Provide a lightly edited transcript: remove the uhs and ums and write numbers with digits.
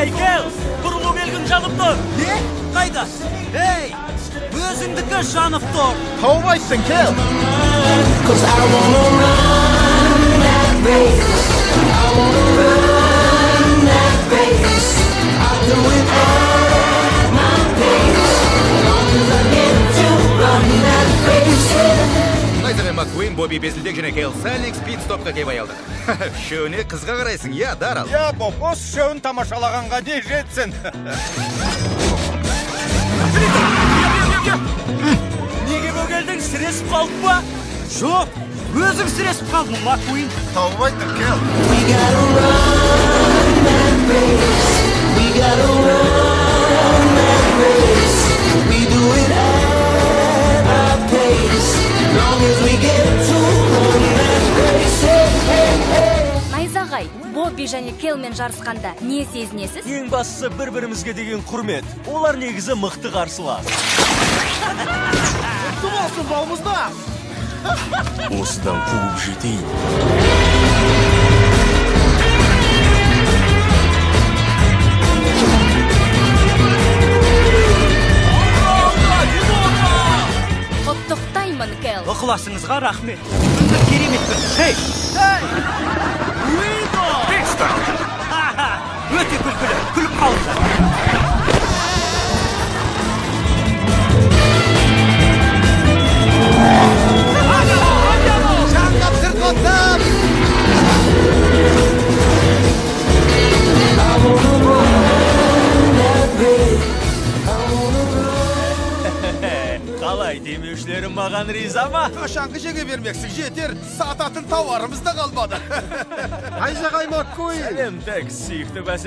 Майкл, бұрылу белгін жанып тұр. Не? Қайда? Ей, өзіңдікі жанып тұр. Таубайсың, Кел. Cause I wanna run that race. I wanna run that race. I'll do it at my pace. Long as I get to run that race. Найзаға Маккуин, Бобби Безілдек және Кейл Салликс пит-стопқа кеп аялды. Шөне қызға қарайсың, я, Дарал. Я, Боб, осы шоуын тамашалағанға не жетсін? Неге бөгелдің, сіресіп қалды ба? Жоқ, өзің сіресіп қалдың, Маккуин. Таубайсың, Кел. We gotta run that race. We gotta run that race. We do it at our pace. Long as we get to run that race. Hey, hey, hey. Найзағай, Бобби және Келмен жарысқанда не сезінесіз? Ең бастысы бір-бірімізге деген құрмет. Олар негізі мықты қарсылас. Құтты болсын, бауымызда. осыдан қуып жетейін. Құттықтаймын, Кел. Ықыласыңызға рахмет. Күнді керемет бір. Хей! Уидо! Өте күлкілі, күліп қалды. Шаңғап сырқоттап. Қалай, демеушілерім маған риза ма? Қашанғы жеге бермексің, жетер. Сататын тауарымыз да қалмады. Найзағай Маккуин. Сәлем, тек сүйікті бәсе.